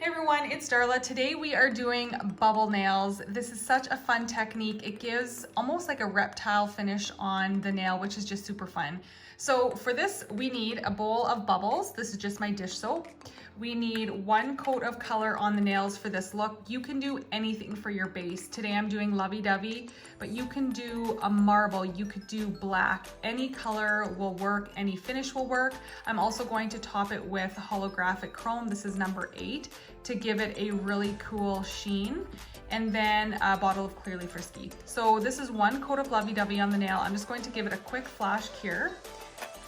Hey everyone, it's Darla. Today we are doing bubble nails. This is such a fun technique. It gives almost like a reptile finish on the nail, which is just super fun. So for this, we need a bowl of bubbles. This is just my dish soap. We need 1 coat of color on the nails for this look. You can do anything for your base. Today I'm doing Lovee Dovee, but you can do a marble, you could do black. Any color will work, any finish will work. I'm also going to top it with holographic chrome. This is number 8 to give it a really cool sheen. And then a bottle of clearly Frisky. So this is 1 coat of Lovee Dovee on the nail. I'm just going to give it a quick flash cure.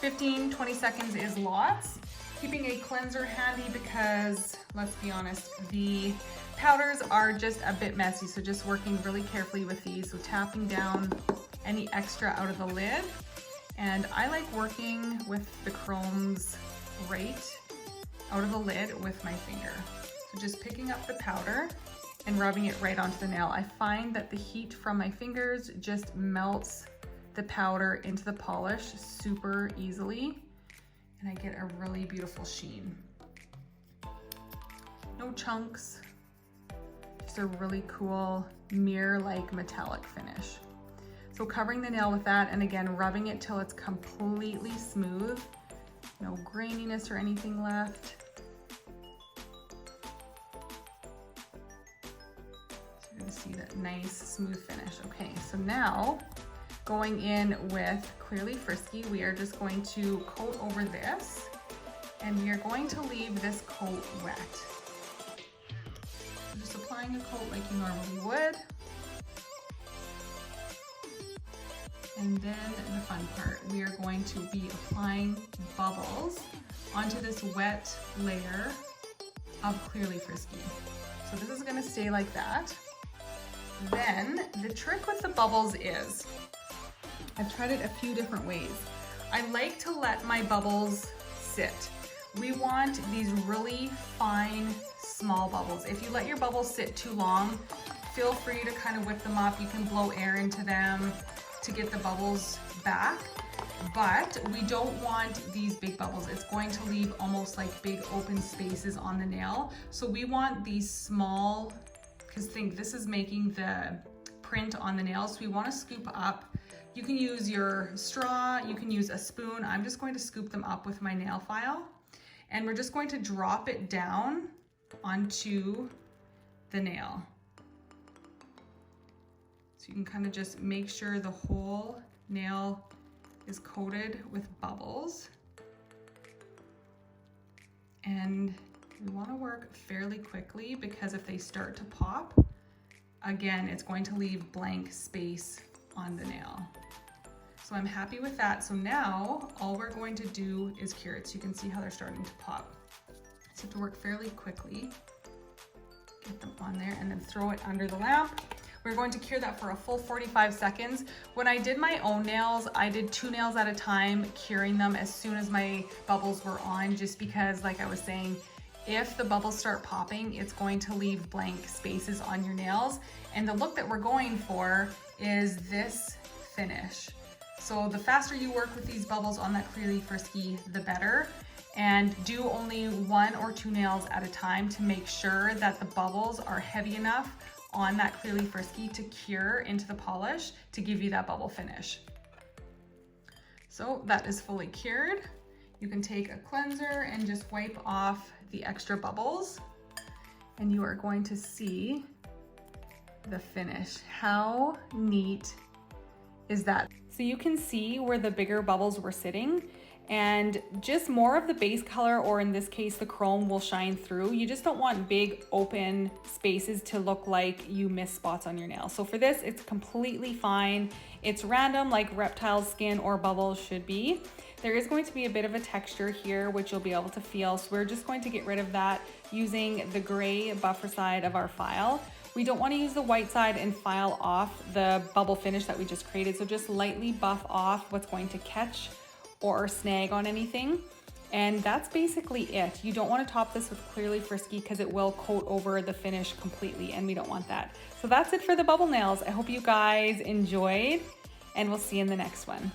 15-20 seconds is lots. Keeping a cleanser handy because, let's be honest, the powders are just a bit messy, so just working really carefully with these. So tapping down any extra out of the lid. And I like working with the chromes right out of the lid with my finger. So just picking up the powder and rubbing it right onto the nail. I find that the heat from my fingers just melts the powder into the polish super easily. And I get a really beautiful sheen. No chunks, just a really cool mirror-like metallic finish. So covering the nail with that, and again, rubbing it till it's completely smooth. No graininess or anything left. So you're gonna see that nice, smooth finish. Okay, so now, going in with Clearly Frisky, we are just going to coat over this, and we are going to leave this coat wet. So just applying a coat like you normally would. And then the fun part, we are going to be applying bubbles onto this wet layer of Clearly Frisky. So this is gonna stay like that. Then the trick with the bubbles is, I've tried it a few different ways. I like to let my bubbles sit. We want these really fine, small bubbles. If you let your bubbles sit too long, feel free to kind of whip them up. You can blow air into them to get the bubbles back, but we don't want these big bubbles. It's going to leave almost like big open spaces on the nail. So we want these small, because think this is making the print on the nail, so we want to scoop up. You can use your straw, you can use a spoon. I'm just going to scoop them up with my nail file, and we're just going to drop it down onto the nail. So you can kind of just make sure the whole nail is coated with bubbles. And we want to work fairly quickly because if they start to pop, again, it's going to leave blank space on the nail. So I'm happy with that. So now all we're going to do is cure it. So you can see how they're starting to pop. So you have to work fairly quickly. Get them on there and then throw it under the lamp. We're going to cure that for a full 45 seconds. When I did my own nails, I did 2 nails at a time, curing them as soon as my bubbles were on, just because, like I was saying, if the bubbles start popping, it's going to leave blank spaces on your nails. And the look that we're going for is this finish. So the faster you work with these bubbles on that Clearly Frisky, the better. And do only 1 or 2 nails at a time to make sure that the bubbles are heavy enough on that Clearly Frisky to cure into the polish to give you that bubble finish. So that is fully cured. You can take a cleanser and just wipe off the extra bubbles, and you are going to see the finish. How neat is that? So you can see where the bigger bubbles were sitting, and just more of the base color, or in this case the chrome, will shine through. You just don't want big open spaces to look like you miss spots on your nail. So for this, it's completely fine. It's random, like reptile skin or bubbles should be. There is going to be a bit of a texture here, which you'll be able to feel. So we're just going to get rid of that using the gray buffer side of our file. We don't want to use the white side and file off the bubble finish that we just created. So just lightly buff off what's going to catch or snag on anything. And that's basically it. You don't want to top this with Clearly Frisky because it will coat over the finish completely, and we don't want that. So that's it for the bubble nails. I hope you guys enjoyed, and we'll see you in the next one.